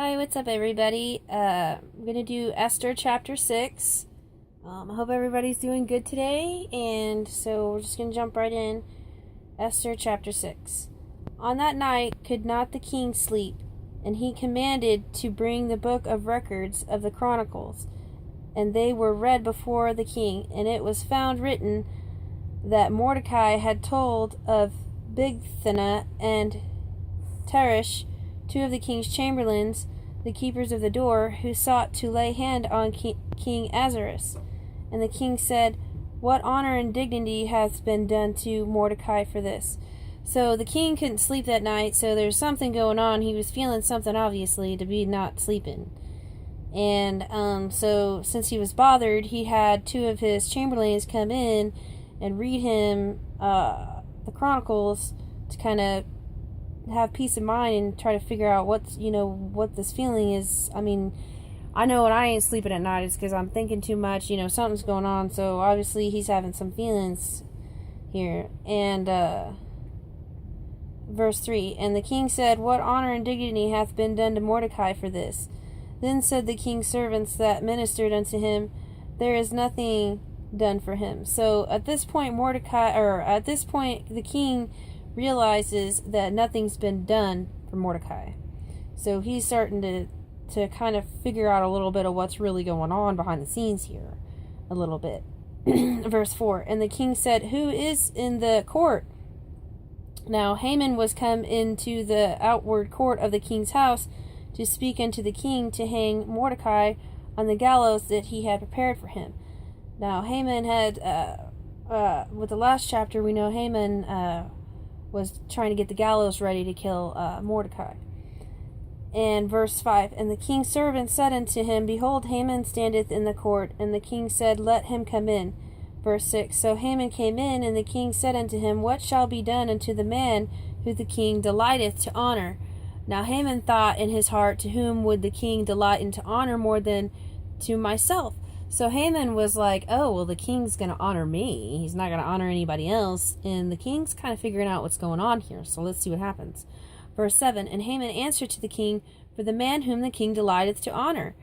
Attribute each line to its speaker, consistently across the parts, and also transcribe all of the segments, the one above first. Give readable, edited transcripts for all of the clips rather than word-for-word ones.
Speaker 1: Hi, what's up, everybody? I'm going to do Esther chapter 6. I hope everybody's doing good today, and so we're just going to jump right in. Esther chapter 6. On that night could not the king sleep, and he commanded to bring the book of records of the Chronicles, and they were read before the king, and it was found written that Mordecai had told of Bigthana and Teresh, two of the king's chamberlains, the keepers of the door, who sought to lay hand on King Ahasuerus. And the king said, "What honor and dignity hath been done to Mordecai for this?" So the king couldn't sleep that night, so there's something going on. He was feeling something, obviously, to be not sleeping. And so since he was bothered, he had two of his chamberlains come in and read him the Chronicles to kind of have peace of mind and try to figure out what this feeling is. I mean, I know when I ain't sleeping at night, it's because I'm thinking too much, something's going on. So obviously he's having some feelings here. And verse 3, and the king said, "What honor and dignity hath been done to Mordecai for this?" Then said the king's servants that ministered unto him, "There is nothing done for him." So at this point the king realizes that nothing's been done for Mordecai. So he's starting to kind of figure out a little bit of what's really going on behind the scenes here. A little bit. Verse 4, and the king said, "Who is in the court?" Now Haman was come into the outward court of the king's house to speak unto the king to hang Mordecai on the gallows that he had prepared for him. Now Haman had, with the last chapter, we know Haman was trying to get the gallows ready to kill Mordecai. And verse 5, and the king's servant said unto him, "Behold, Haman standeth in the court." And the king said, "Let him come in." Verse 6, so Haman came in, and the king said unto him, "What shall be done unto the man who the king delighteth to honor?" Now Haman thought in his heart, "To whom would the king delight in to honor more than to myself?" So Haman was like, "Oh, well, the king's going to honor me. He's not going to honor anybody else." And the king's kind of figuring out what's going on here. So let's see what happens. Verse 7, and Haman answered to the king, "For the man whom the king delighteth to honor."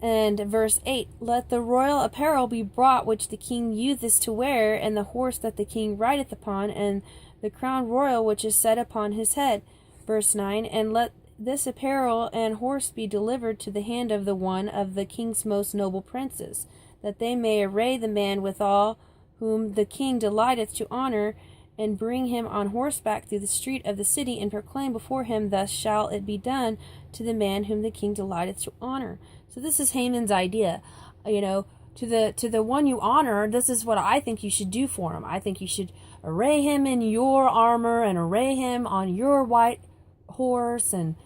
Speaker 1: And verse 8, let the royal apparel be brought which the king useth to wear, and the horse that the king rideth upon, and the crown royal which is set upon his head. Verse 9, and let this apparel and horse be delivered to the hand of the one of the king's most noble princes, that they may array the man withal whom the king delighteth to honor, and bring him on horseback through the street of the city, and proclaim before him, "Thus shall it be done to the man whom the king delighteth to honor." So this is Haman's idea. To the one you honor, this is what I think you should do for him. I think you should array him in your armor and array him on your white horse and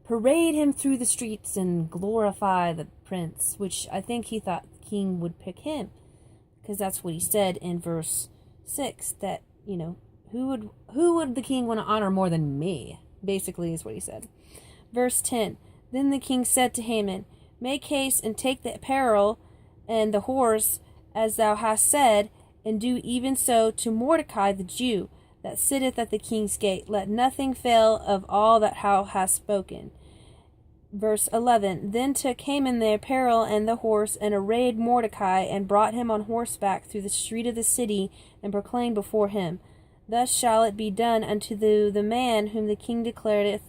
Speaker 1: parade him through the streets and glorify the prince, which I think he thought the king would pick him, because that's what he said in verse 6, that who would the king want to honor more than me, basically is what he said. Verse 10, then the king said to Haman, "Make haste and take the apparel and the horse as thou hast said, and do even so to Mordecai the Jew that sitteth at the king's gate. Let nothing fail of all that thou hast spoken." Verse 11, then took Haman the apparel and the horse, and arrayed Mordecai, and brought him on horseback through the street of the city, and proclaimed before him, "Thus shall it be done unto the man whom the king declareth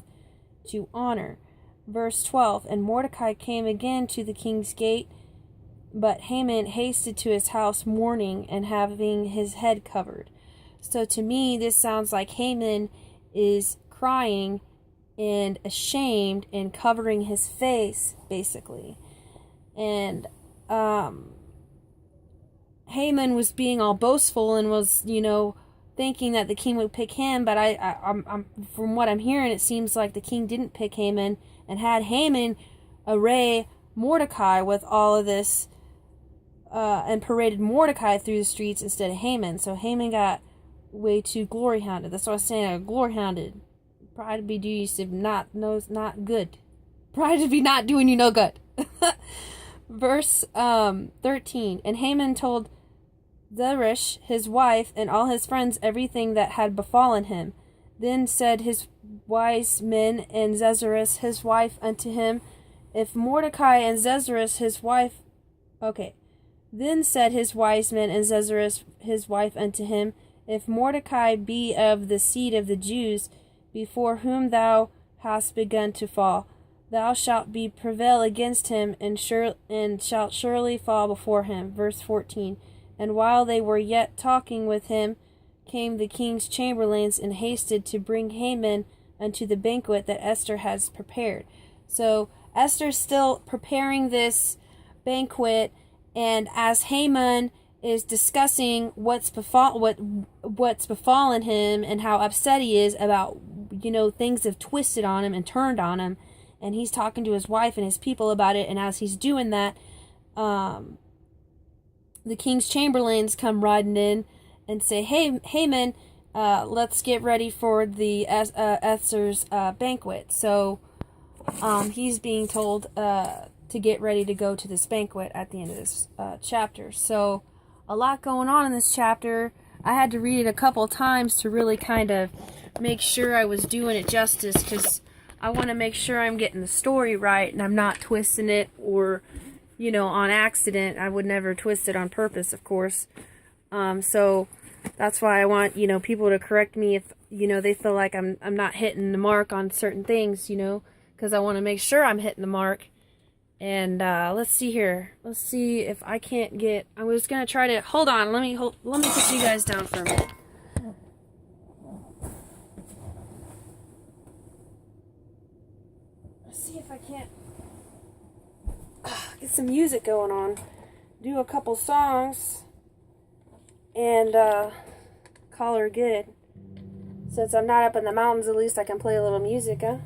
Speaker 1: to honor." Verse 12, and Mordecai came again to the king's gate, but Haman hasted to his house mourning, and having his head covered. So to me, this sounds like Haman is crying and ashamed and covering his face, basically. And Haman was being all boastful and was, thinking that the king would pick him, but I'm from what I'm hearing, it seems like the king didn't pick Haman and had Haman array Mordecai with all of this and paraded Mordecai through the streets instead of Haman. So Haman got way too glory hounded. That's what I was saying, glory hounded. Pride to be not good. Pride to be not doing you no good. Verse 13, and Haman told Zeresh his wife and all his friends everything that had befallen him. Then said his wise men and Zeresh his wife unto him, if Mordecai and Zeresh his wife... Okay. Then said his wise men and Zeresh his wife unto him, if Mordecai be of the seed of the Jews, before whom thou hast begun to fall, thou shalt be prevail against him, and shalt surely fall before him. Verse 14. And while they were yet talking with him, came the king's chamberlains, and hasted to bring Haman unto the banquet that Esther has prepared. So Esther's still preparing this banquet, and as Haman is discussing what's befallen him and how upset he is about, things have twisted on him and turned on him, and he's talking to his wife and his people about it, and as he's doing that, the king's chamberlains come riding in and say, hey, Haman, let's get ready for the Esther's banquet. So he's being told to get ready to go to this banquet at the end of this chapter. So a lot going on in this chapter. I had to read it a couple times to really kind of make sure I was doing it justice, because I want to make sure I'm getting the story right and I'm not twisting it or, on accident. I would never twist it on purpose, of course. So that's why I want, people to correct me if, they feel like I'm not hitting the mark on certain things, because I want to make sure I'm hitting the mark. And let's see here. Let's see if I can't get... I was going to try to... Hold on. Let me put you guys down for a minute. Let's see if I can't get some music going on. Do a couple songs. And call her good. Since I'm not up in the mountains, at least I can play a little music, huh?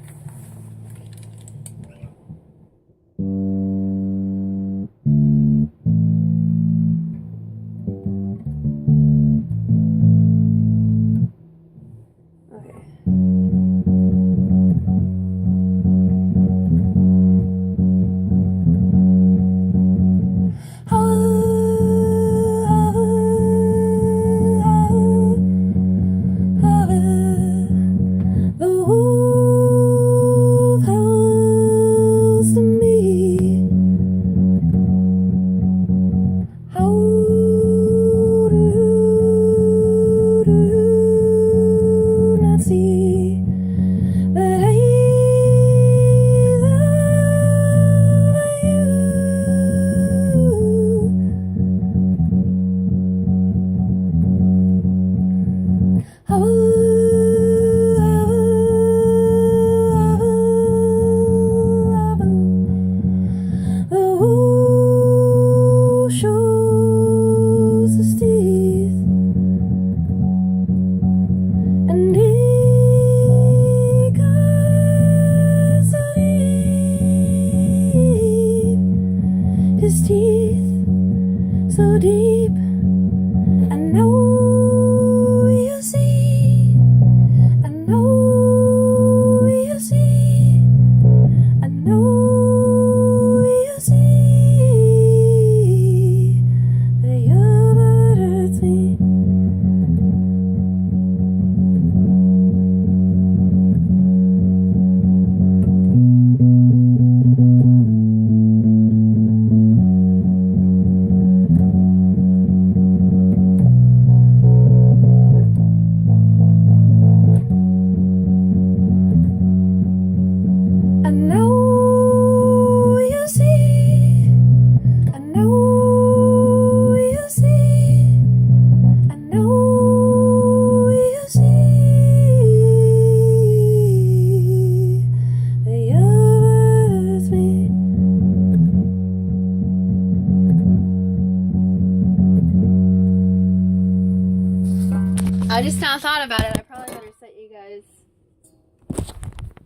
Speaker 1: I just now thought about it. I probably better set you guys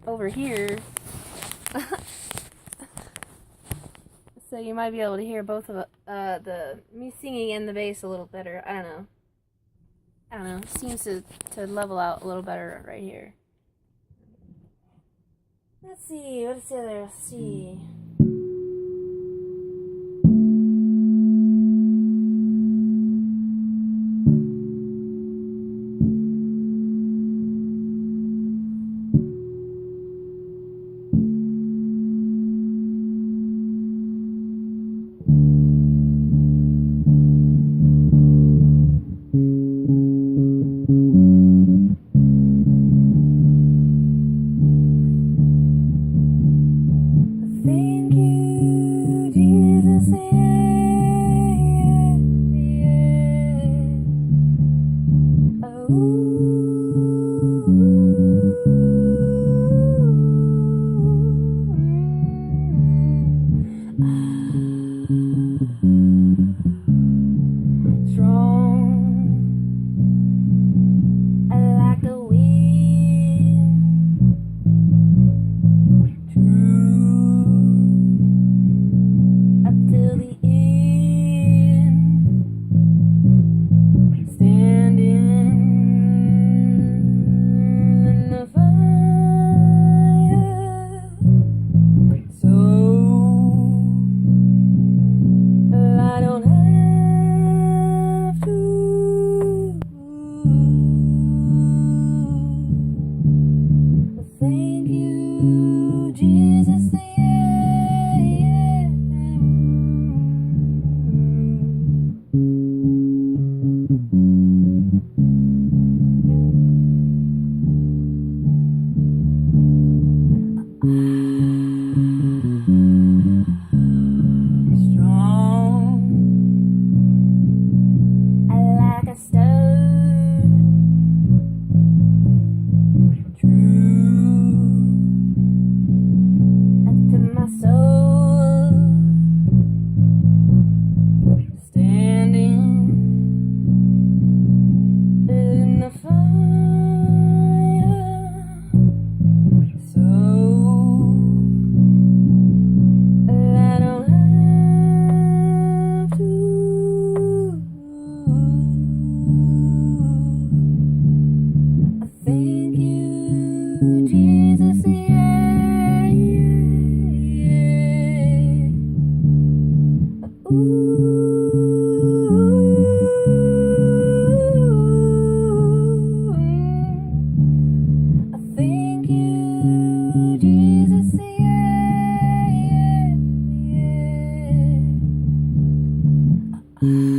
Speaker 1: over here. So you might be able to hear both of me singing and the bass a little better. I don't know. It seems to level out a little better right here. Let's see. What's the other? Let's see.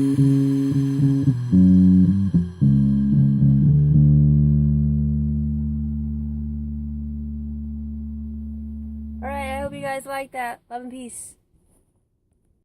Speaker 1: Alright, I hope you guys like that. Love and peace.